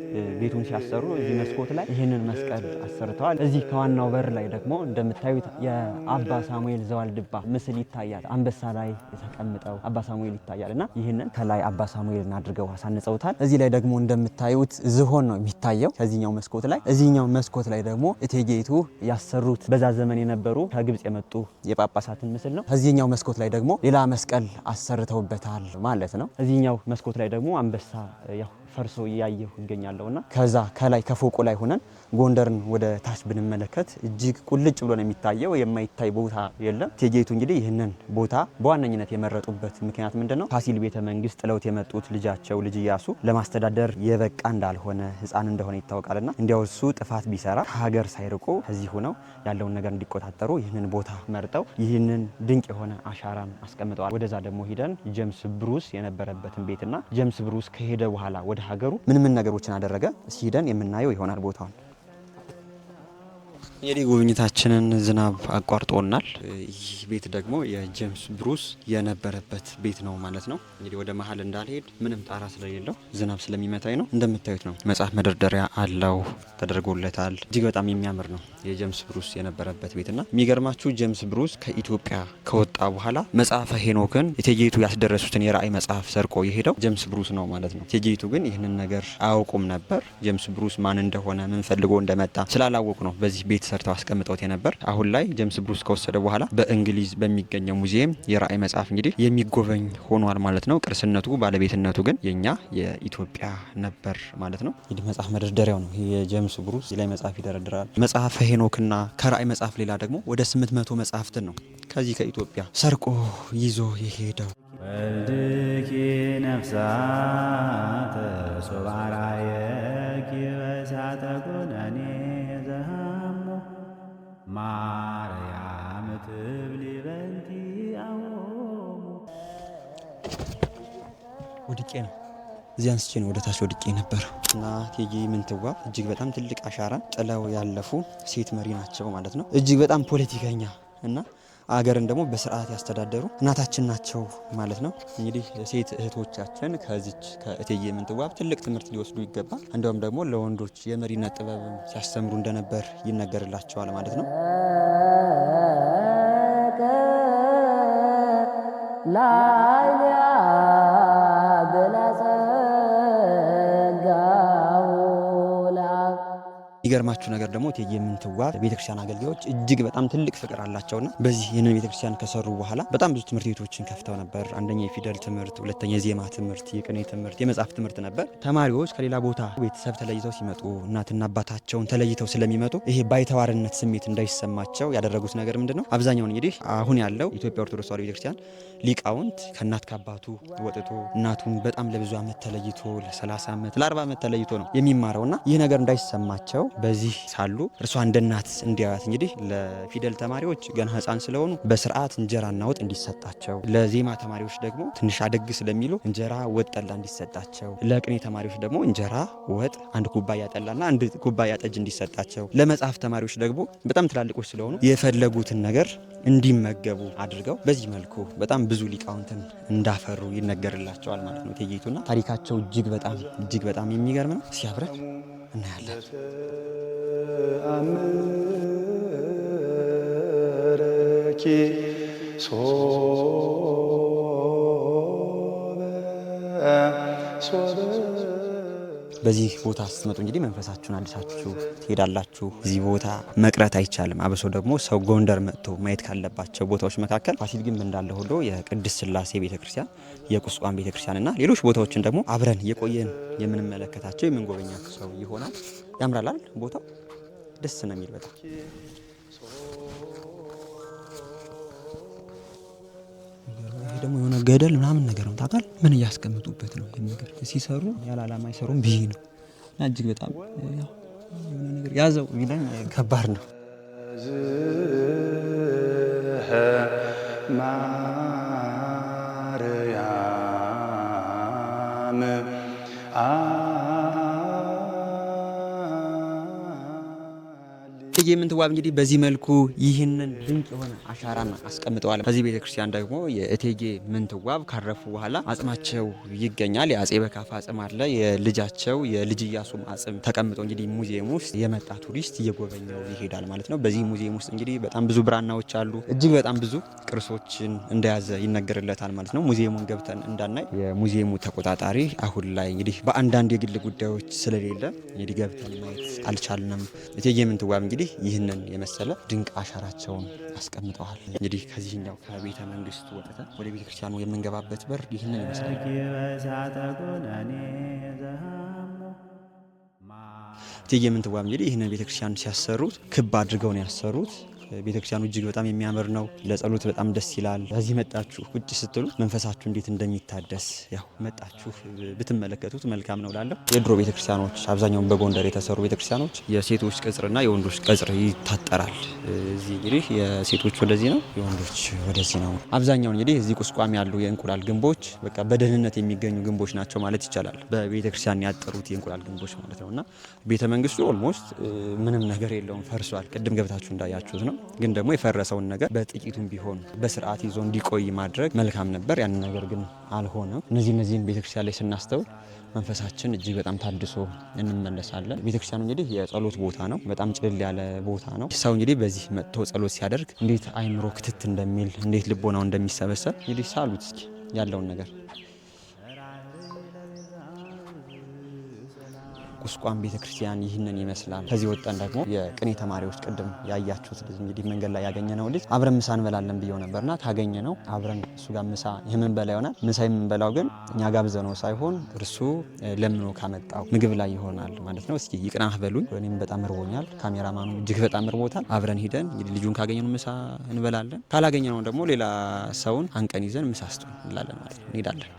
ቤቱን ሲያሰሩ እዚህ መስኮት ላይ ይህንን መስቀል አሰርተዋል። እዚህ ከዋናው በር ላይ ደግሞ እንደምታዩት የአባ ሳሙኤል ዘዋልድባ ምስል ይታያል። አንበሳ ላይ ተቀምጠው አባ ሳሙኤል ይታያል እና ይህንን ከላይ አባ ሳሙኤልን አድርገው አሳንጸውታል። እዚህ ላይ ደግሞ እንደምታዩት ዝሆን ነው የሚታየው ከዚህኛው መስኮት ላይ። እዚህኛው መስኮት ላይ ደግሞ እቴጌይቱ ያሰሩት በዛ ዘመን የነበሩ ከግብጽ የመጡ የጳጳሳትን ምስል ነው። ከዚህኛው መስኮት ላይ ደግሞ ሌላ መስቀል አሰርተውበታል ማለት ነው። እዚህኛው መስኮት ላይ ደግሞ አንበሳ ያው ፈርሶ እያየሁ እንገኛለሁና ከዛ ከላይ ከፎቁ ላይ ሆነን ጎንደርን ወደ ታች ብንመለከት እጅግ ቁልጭ ብሎ ነው የሚታየው። የማይታይ ቦታ የለም። እቴጌይቱ እንግዲህ ይህንን ቦታ በዋነኝነት የመረጡበት ምክንያት ምንድነው? ፋሲል ቤተ መንግስት ጥለውት የመጡት ልጃቸው ልጅ ኢያሱ ለማስተዳደር የበቃ እንዳልሆነ ሕፃን እንደሆነ ይታወቃልና እንዲያው እሱ ጥፋት ቢሰራ ከሀገር ሳይርቁ እዚህ ሆነው ያለውን ነገር እንዲቆጣጠሩ ይህንን ቦታ መርጠው ይህንን ድንቅ የሆነ አሻራን አስቀምጠዋል። ወደዛ ደግሞ ሂደን ጄምስ ብሩስ የነበረበትን ቤትና ጄምስ ብሩስ ከሄደ በኋላ ወደ ሀገሩ ምን ነገሮችን አደረገ ሲሄደን የምናየው ይሆናል ቦታውን። እንግዲህ ጉብኝታችንን ዝናብ አቋርጦናል። ይህ ቤት ደግሞ የጄምስ ብሩስ የነበረበት ቤት ነው ማለት ነው። እንግዲህ ወደ መሀል እንዳልሄድ ምንም ጣራ ስለሌለው ዝናብ ስለሚመታኝ ነው። እንደምታዩት ነው። መጽሐፍ መደርደሪያ አለው ተደርጎለታል። እጅግ በጣም የሚያምር ነው የጄምስ ብሩስ የነበረበት ቤትና የሚገርማችሁ ጄምስ ብሩስ ከኢትዮጵያ ከወጣ በኋላ መጽሐፈ ሄኖክን እቴጌይቱ ያስደረሱትን የራእይ መጽሐፍ ሰርቆ የሄደው ጄምስ ብሩስ ነው ማለት ነው። እቴጌይቱ ግን ይህንን ነገር አያውቁም ነበር። ጄምስ ብሩስ ማን እንደሆነ ምን ፈልጎ እንደመጣ ስላላወቁ ነው በዚህ ቤት ሰርተው አስቀምጠውት የነበር። አሁን ላይ ጄምስ ብሩስ ከወሰደ በኋላ በእንግሊዝ በሚገኘው ሙዚየም የራእይ መጽሐፍ እንግዲህ የሚጎበኝ ሆኗል ማለት ነው። ቅርስነቱ ባለቤትነቱ ግን የኛ የኢትዮጵያ ነበር ማለት ነው። እንግዲህ መጽሐፍ መደርደሪያው ነው የጄምስ ብሩስ ላይ መጽሐፍ ይደረድራል። መጽሐፈ ሄኖክና ከራእይ መጽሐፍ ሌላ ደግሞ ወደ 800 መጽሐፍትን ነው ከዚህ ከኢትዮጵያ ሰርቆ ይዞ የሄደው። ወልድኪ ነፍሳተ ሶባራየኪ በሳተ ኩነኔ ዘሃሞ ማርያም ትብሊ በንቲ አዎሙ። ወድቄ ነው እዚህ አንስቼ ነው ወደ ታች ወድቄ ነበር እና እቴጌ ምንትዋብ እጅግ በጣም ትልቅ አሻራን ጥለው ያለፉ ሴት መሪ ናቸው ማለት ነው። እጅግ በጣም ፖለቲከኛ እና አገርን ደግሞ በስርዓት ያስተዳደሩ እናታችን ናቸው ማለት ነው። እንግዲህ ሴት እህቶቻችን ከዚች ከእቴጌ ምንትዋብ ትልቅ ትምህርት ሊወስዱ ይገባል። እንዲሁም ደግሞ ለወንዶች የመሪነት ጥበብ ሲያስተምሩ እንደነበር ይነገርላቸዋል ማለት ነው። የሚገርማችሁ ነገር ደግሞ እቴጌ ምንትዋብ ቤተክርስቲያን አገልጋዮች እጅግ በጣም ትልቅ ፍቅር አላቸውና በዚህ ይህንን ቤተክርስቲያን ከሰሩ በኋላ በጣም ብዙ ትምህርት ቤቶችን ከፍተው ነበር። አንደኛ የፊደል ትምህርት፣ ሁለተኛ የዜማ ትምህርት፣ የቅኔ ትምህርት፣ የመጽሐፍ ትምህርት ነበር። ተማሪዎች ከሌላ ቦታ ቤተሰብ ተለይተው ሲመጡ እናትና አባታቸውን ተለይተው ስለሚመጡ ይሄ ባይተዋርነት ስሜት እንዳይሰማቸው ያደረጉት ነገር ምንድነው? አብዛኛውን እንግዲህ አሁን ያለው ኢትዮጵያ ኦርቶዶክስ ተዋሕዶ ቤተክርስቲያን ሊቃውንት ከእናት ከአባቱ ወጥቶ እናቱን በጣም ለብዙ ዓመት ተለይቶ ለ30 ዓመት ለ40 ዓመት ተለይቶ ነው የሚማረውና ይህ ነገር እንዳይሰማቸው በዚህ ሳሉ እርሷ እንደ እናት እንዲያዩት እንግዲህ ለፊደል ተማሪዎች ገና ሕፃን ስለሆኑ በስርዓት እንጀራና ወጥ እንዲሰጣቸው፣ ለዜማ ተማሪዎች ደግሞ ትንሽ አደግ ስለሚሉ እንጀራ ወጥ ጠላ እንዲሰጣቸው፣ ለቅኔ ተማሪዎች ደግሞ እንጀራ ወጥ አንድ ኩባያ ጠላና አንድ ኩባያ ጠጅ እንዲሰጣቸው፣ ለመጽሐፍ ተማሪዎች ደግሞ በጣም ትላልቆች ስለሆኑ የፈለጉትን ነገር እንዲመገቡ አድርገው በዚህ መልኩ በጣም ብዙ ሊቃውንትን እንዳፈሩ ይነገርላቸዋል ማለት ነው እቴጌይቱና ታሪካቸው እጅግ በጣም የሚገርም ነው። ሲያብረን እናያለን። አምረኪ በዚህ ቦታ ስትመጡ እንግዲህ መንፈሳችሁን አድሳችሁ ትሄዳላችሁ። እዚህ ቦታ መቅረት አይቻልም። አብሶ ደግሞ ሰው ጎንደር መጥቶ ማየት ካለባቸው ቦታዎች መካከል ፋሲል ግንብ እንዳለ ሁሉ የቅድስት ሥላሴ ቤተክርስቲያን፣ የቁስቋም ቤተክርስቲያን እና ሌሎች ቦታዎችን ደግሞ አብረን የቆየን የምንመለከታቸው የምንጎበኛቸው ይሆናል። ያምራላል። ቦታው ደስ ነው የሚል በጣም ደግሞ የሆነ ገደል ምናምን ነገር ነው ታውቃል። ምን እያስቀምጡበት ነው ይሄን ነገር ሲሰሩ ያለ ዓላማ አይሰሩም ብዬ ነው እና እጅግ በጣም የሆነ ነገር ያዘው ቢለኝ ከባድ ነው። እቴጌ ምንትዋብ እንግዲህ በዚህ መልኩ ይህንን ድንቅ የሆነ አሻራን አስቀምጠዋል። ከዚህ ቤተክርስቲያን ደግሞ የእቴጌ ምንትዋብ ካረፉ በኋላ አጽማቸው ይገኛል። የአጼ በካፋ አጽም አለ። የልጃቸው የልጅ ኢያሱም አጽም ተቀምጦ እንግዲህ ሙዚየም ውስጥ የመጣ ቱሪስት እየጎበኘው ይሄዳል ማለት ነው። በዚህ ሙዚየም ውስጥ እንግዲህ በጣም ብዙ ብራናዎች አሉ። እጅግ በጣም ብዙ ቅርሶችን እንደያዘ ይነገርለታል ማለት ነው። ሙዚየሙን ገብተን እንዳናይ የሙዚየሙ ተቆጣጣሪ አሁን ላይ እንግዲህ በአንዳንድ የግል ጉዳዮች ስለሌለ እንግዲህ ገብተን ማየት አልቻልንም። እቴጌ ምንትዋብ እንግዲህ እንግዲህ ይህንን የመሰለ ድንቅ አሻራቸውን አስቀምጠዋል። እንግዲህ ከዚህኛው ከቤተ መንግስቱ ወጥተን ወደ ቤተ ክርስቲያኑ የምንገባበት በር ይህንን ይመስላል። እቴጌ ምንትዋብ እንግዲህ ይህንን ቤተ ክርስቲያን ሲያሰሩት ክብ አድርገው ነው ያሰሩት። ቤተክርስቲያኑ እጅግ በጣም የሚያምር ነው። ለጸሎት በጣም ደስ ይላል። እዚህ መጣችሁ ቁጭ ስትሉ መንፈሳችሁ እንዴት እንደሚታደስ ያው መጣችሁ ብትመለከቱት መልካም ነው ላለሁ። የድሮ ቤተክርስቲያኖች አብዛኛውን በጎንደር የተሰሩ ቤተክርስቲያኖች የሴቶች ቅጽርና የወንዶች ቅጽር ይታጠራል። እዚህ እንግዲህ የሴቶች ወደዚህ ነው፣ የወንዶች ወደዚህ ነው። አብዛኛውን እንግዲህ እዚህ ቁስቋም ያሉ የእንቁላል ግንቦች በቃ በደህንነት የሚገኙ ግንቦች ናቸው ማለት ይቻላል። በቤተክርስቲያን ያጠሩት የእንቁላል ግንቦች ማለት ነውና ቤተ መንግስቱ ኦልሞስት ምንም ነገር የለውም፣ ፈርሷል። ቅድም ገብታችሁ እንዳያችሁት ነው። ግን ደግሞ የፈረሰውን ነገር በጥቂቱም ቢሆን በስርዓት ይዞ እንዲቆይ ማድረግ መልካም ነበር። ያን ነገር ግን አልሆነም። እነዚህን ቤተክርስቲያን ላይ ስናስተውል መንፈሳችን እጅግ በጣም ታድሶ እንመለሳለን። ቤተክርስቲያኑ እንግዲህ የጸሎት ቦታ ነው። በጣም ጭልል ያለ ቦታ ነው። ሰው እንግዲህ በዚህ መጥቶ ጸሎት ሲያደርግ እንዴት አይምሮ ክትት እንደሚል እንዴት ልቦናው እንደሚሰበሰብ እንግዲህ ሳሉት እስኪ ያለውን ነገር ቁስቋም ቤተክርስቲያን ይህንን ይመስላል። ከዚህ ወጣን ደግሞ የቅኔ ተማሪዎች ቅድም ያያችሁት ልጅ እንግዲህ መንገድ ላይ ያገኘነው ልጅ አብረን ምሳ እንበላለን ብየው ነበርና ካገኘ ነው አብረን እሱ ጋር ምሳ የምንበላ ይሆናል። ምሳ የምንበላው ግን እኛ ጋብዘነው ሳይሆን እርሱ ለምኖ ካመጣው ምግብ ላይ ይሆናል ማለት ነው። እስኪ ይቅናህ በሉኝ። እኔም በጣም እርቦኛል፣ ካሜራማኑ እጅግ በጣም እርቦታል። አብረን ሂደን እንግዲህ ልጁን ካገኘነው ምሳ እንበላለን፣ ካላገኘነው ደግሞ ሌላ ሰውን አንቀን ይዘን ምሳ ስጡን እንላለን ማለት ነው። እንሄዳለን።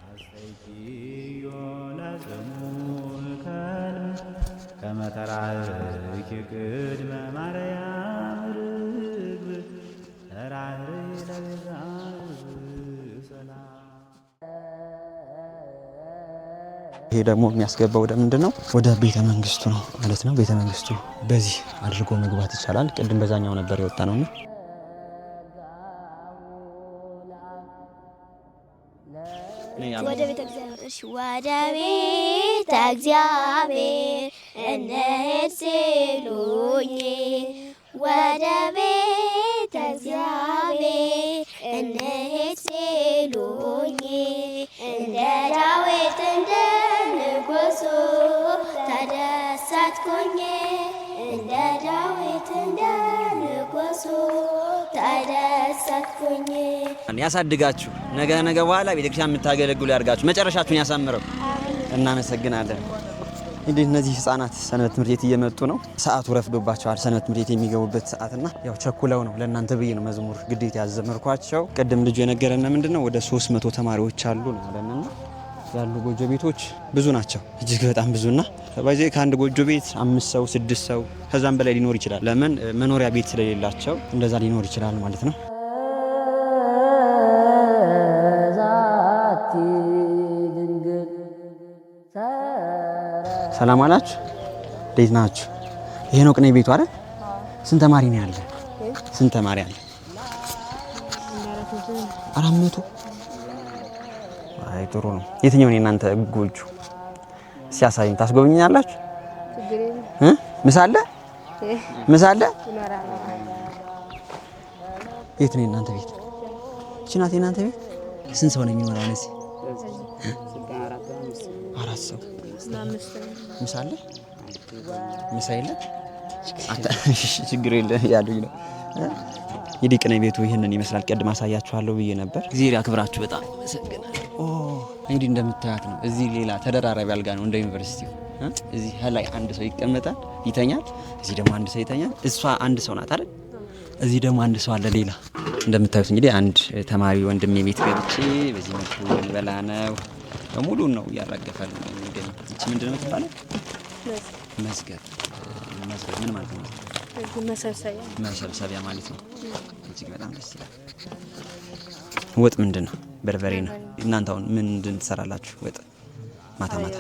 ከመተራኪ ቅድመ ማርያም ርግብ ተራሪ ለቤዛ ሰላም። ይሄ ደግሞ የሚያስገባው ወደ ምንድን ነው? ወደ ቤተ መንግስቱ ነው ማለት ነው። ቤተ መንግስቱ በዚህ አድርጎ መግባት ይቻላል። ቅድም በዛኛው ነበር የወጣ ነውና ወደ ቤተ እግዚአብሔር እንሂድ ሲሉኝ ወደ ቤተ እግዚአብሔር እንሂድ ሲሉኝ እንደ ዳዊት እንደ ንጉሡ ተደሰትኩኝ እንደ ዳዊት እንደ ንጉሡ ተደሰትኩኝ። ያሳድጋችሁ፣ ነገ በኋላ ቤተክርስቲያን የምታገለግሉ ያርጋችሁ፣ መጨረሻችሁን ያሳምረው። እናመሰግናለን። እንግዲህ እነዚህ ህፃናት ሰንበት ትምህርት ቤት እየመጡ ነው። ሰዓቱ ረፍዶባቸዋል። ሰንበት ትምህርት ቤት የሚገቡበት ሰዓትና ያው ቸኩለው ነው። ለእናንተ ብዬ ነው መዝሙር ግዴታ ያዘመርኳቸው። ቅድም ልጁ የነገረን ምንድነው ወደ 300 ተማሪዎች አሉ ነው ያለንና ያሉ ጎጆ ቤቶች ብዙ ናቸው፣ እጅግ በጣም ብዙና በዚህ ከአንድ ጎጆ ቤት 5 ሰው 6 ሰው ከዛም በላይ ሊኖር ይችላል። ለምን መኖሪያ ቤት ስለሌላቸው እንደዛ ሊኖር ይችላል ማለት ነው። ሰላም አላችሁ፣ እንዴት ናችሁ? ይሄ ነው ቅኔ ቤቱ አይደል? ስንት ተማሪ ነው ያለ? ስንት ተማሪ አለ? 400። አይ ጥሩ ነው። የትኛው ነው እናንተ ጎጆ? ሲያሳይኝ ታስጎብኛላችሁ? ምሳ አለ? ምሳ አለ? የት ነው እናንተ ቤት? እቺ ናት እናንተ ቤት? ስንት ሰው ነው የሚኖረው እዚህ? 4 ሰው። ምሳ አለ? ምሳ የለም? ችግር የለም ያሉኝ ነው። እንግዲህ ቅኔ ቤቱ ይህንን ይመስላል። ቅድም አሳያችኋለሁ ብዬ ነበር። እግዚአብሔር ያክብራችሁ። በጣም አመሰግናለሁ። እንግዲህ እንደምታዩት ነው። እዚህ ሌላ ተደራራቢ አልጋ ነው እንደ ዩኒቨርሲቲው። እዚህ ላይ አንድ ሰው ይቀመጣል ይተኛል፣ እዚህ ደግሞ አንድ ሰው ይተኛል። እሷ አንድ ሰው ናት አይደል? እዚህ ደግሞ አንድ ሰው አለ ሌላ። እንደምታዩት እንግዲህ አንድ ተማሪ ወንድሜ ቤት ገብቼ በዚህ መልኩ እንበላ ነው። ሙሉ ነው እያራገፋል ነው የሚገኘው። እቺ ምንድን ነው የምትባለው? መዝገብ። መዝገብ ምን ማለት ነው? መሰብሰቢያ ማለት ነው። እጅግ በጣም ደስ ይላል። ወጥ ምንድን ነው? በርበሬ ነው። እናንተ አሁን ምንድን ትሰራላችሁ? ወጥ ማታ ማታ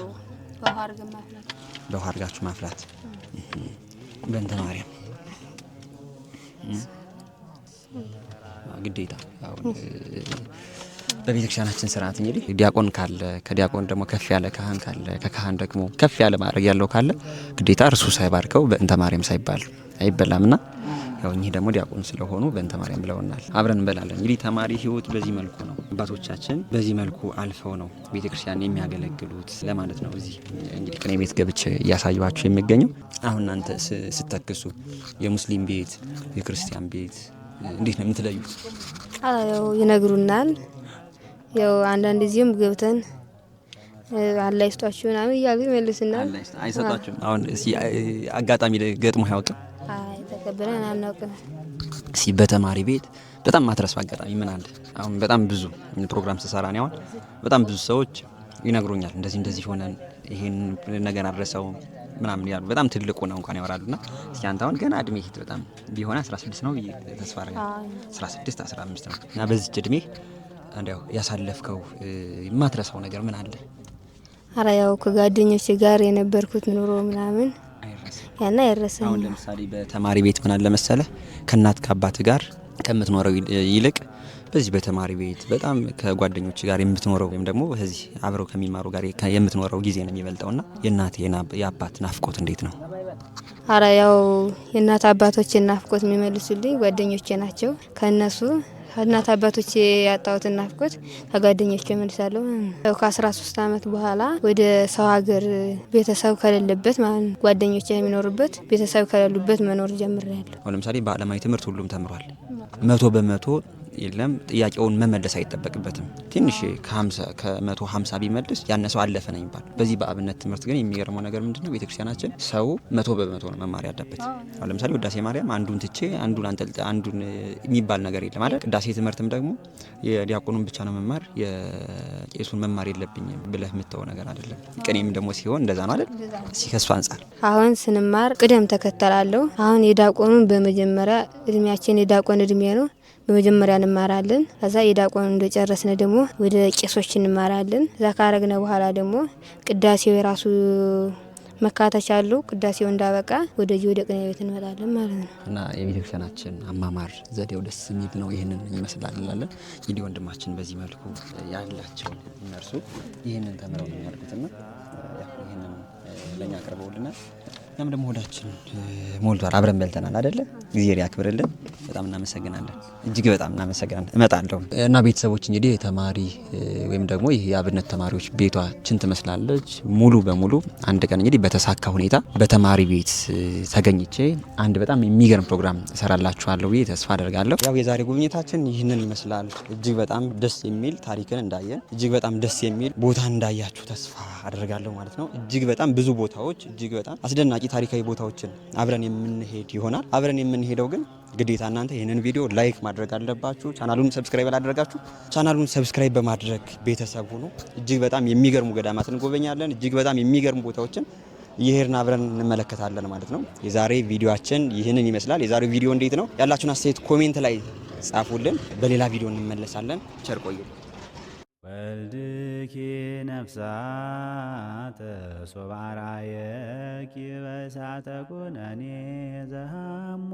በውሃ አድርጋችሁ ማፍላት። በእንተ ማርያም ግዴታ በቤተክርስቲያናችን ስርዓት እንግዲህ ዲያቆን ካለ ከዲያቆን ደግሞ ከፍ ያለ ካህን ካለ ከካህን ደግሞ ከፍ ያለ ማዕረግ ያለው ካለ ግዴታ እርሱ ሳይባርከው በእንተ ማርያም ሳይባል አይበላምና ያው እኚህ ደግሞ ዲያቆን ስለሆኑ በእንተ ማርያም ብለውናል። አብረን እንበላለን። እንግዲህ ተማሪ ህይወት በዚህ መልኩ ነው። አባቶቻችን በዚህ መልኩ አልፈው ነው ቤተክርስቲያን የሚያገለግሉት ለማለት ነው። እዚህ እንግዲህ ቅኔ ቤት ገብቼ እያሳየኋችሁ የሚገኘው። አሁን እናንተ ስተክሱ የሙስሊም ቤት የክርስቲያን ቤት እንዴት ነው የምትለዩት? ያው ይነግሩናል። ያው አንዳንድ ጊዜም ገብተን አላህ ይስጧችሁ ምናምን እያሉ ይመልሱናል። አይሰጧችሁም? አሁን አጋጣሚ ገጥሞ አያውቅም? አይ ተቀብለን አናውቅም። በተማሪ ቤት በጣም ማትረሳው አጋጣሚ ምን አለ? አሁን በጣም ብዙ ፕሮግራም ስሰራ ነው አሁን በጣም ብዙ ሰዎች ይነግሩኛል። እንደዚህ ሆነን ይሄን ነገር አድረሰው ምናምን ያሉ በጣም ትልቁ ነው እንኳን ያወራሉና እስኪ አንተ አሁን ገና እድሜ በጣም ቢሆን 16 ነው ተስፋ አረጋለሁ 16 15 ነው እና በዚህ እድሜ አንዴው ያሳለፍከው የማትረሳው ነገር ምን አለ? አረ ያው ከጓደኞቼ ጋር የነበርኩት ኑሮ ምናምን ያና አይረሳም። አሁን ለምሳሌ በተማሪ ቤት ምን አለ መሰለህ ከእናት ከአባት ጋር ከምትኖረው ይልቅ በዚህ በተማሪ ቤት በጣም ከጓደኞች ጋር የምትኖረው ወይም ደግሞ በዚህ አብረው ከሚማሩ ጋር የምትኖረው ጊዜ ነው የሚበልጠውና የእናት የአባት ናፍቆት እንዴት ነው? አረ ያው የእናት አባቶቼ ናፍቆት የሚመልሱልኝ ጓደኞቼ ናቸው። ከነሱ እናት አባቶቼ ያጣሁትን ናፍቆት ከጓደኞቼ መልሳለሁ። ያው ከ13 አመት በኋላ ወደ ሰው ሀገር ቤተሰብ ከሌለበት ማለት ጓደኞቼ የሚኖሩበት ቤተሰብ ከሌሉበት መኖር ጀምሬያለሁ። አሁን ለምሳሌ በአለማዊ ትምህርት ሁሉም ተምሯል 100% የለም ጥያቄውን መመለስ አይጠበቅበትም። ትንሽ ከ150 ቢመልስ ያነሰው አለፈ ነው የሚባል። በዚህ በአብነት ትምህርት ግን የሚገርመው ነገር ምንድነው ቤተክርስቲያናችን ሰው 100% ነው መማር ያለበት። አሁን ለምሳሌ ውዳሴ ማርያም አንዱን ትቼ አንዱን አንጠልጥ አንዱን የሚባል ነገር የለም አይደል? ቅዳሴ ትምህርትም ደግሞ የዲያቆኑን ብቻ ነው መማር የቄሱን መማር የለብኝም ብለህ የምትተው ነገር አይደለም። ቅኔም ደግሞ ሲሆን እንደዛ ነው አይደል? እስኪ ከሱ አንፃር አሁን ስንማር ቅደም ተከተላለው። አሁን የዲያቆኑን በመጀመሪያ እድሜያችን የዲያቆን እድሜ ነው በመጀመሪያ እንማራለን። ከዛ የዲያቆኑን እንደጨረስነ ደግሞ ወደ ቄሶች እንማራለን። ከዛ ካረግነ በኋላ ደግሞ ቅዳሴው የራሱ መካተቻ አለው። ቅዳሴው እንዳበቃ ወደ ቅኔ ቤት እንመጣለን ማለት ነው። እና የቤተክርስቲያናችን አማማር ዘዴው ደስ የሚል ነው። ይህንን ይመስላል እንላለን። እንግዲህ ወንድማችን በዚህ መልኩ ያላቸው እነርሱ ይህንን ተምረው ነው ያልኩትና ይህንን ለኛ አቅርበውልናል። እኛም ደግሞ ሆዳችን ሞልቷል። አብረን በልተናል አይደለ? እግዚአብሔር ያክብርልን። በጣም እናመሰግናለን። እጅግ በጣም እናመሰግናለን። እመጣለሁ እና ቤተሰቦች እንግዲህ የተማሪ ወይም ደግሞ ይህ የአብነት ተማሪዎች ቤቷችን ትመስላለች ሙሉ በሙሉ። አንድ ቀን እንግዲህ በተሳካ ሁኔታ በተማሪ ቤት ተገኝቼ አንድ በጣም የሚገርም ፕሮግራም እሰራላችኋለሁ ብዬ ተስፋ አደርጋለሁ። ያው የዛሬ ጉብኝታችን ይህንን ይመስላል። እጅግ በጣም ደስ የሚል ታሪክን እንዳየን እጅግ በጣም ደስ የሚል ቦታ እንዳያችሁ ተስፋ አደርጋለሁ ማለት ነው። እጅግ በጣም ብዙ ቦታዎች እጅግ በጣም አስደናቂ ታሪካዊ ቦታዎችን አብረን የምንሄድ ይሆናል። አብረን የምንሄደው ግን ግዴታ እናንተ ይህንን ቪዲዮ ላይክ ማድረግ አለባችሁ። ቻናሉን ሰብስክራይብ አላደረጋችሁ ቻናሉን ሰብስክራይብ በማድረግ ቤተሰብ ሁኑ። እጅግ በጣም የሚገርሙ ገዳማትን እንጎበኛለን። እጅግ በጣም የሚገርሙ ቦታዎችን እየሄድን አብረን እንመለከታለን ማለት ነው። የዛሬ ቪዲዮአችን ይህንን ይመስላል። የዛሬው ቪዲዮ እንዴት ነው? ያላችሁን አስተያየት ኮሜንት ላይ ጻፉልን። በሌላ ቪዲዮ እንመለሳለን። ቸር ቆዩ። ወልድኪ ነፍሳተ ሶባራየኪ በሳተ ኩነኔ ዘሃሙ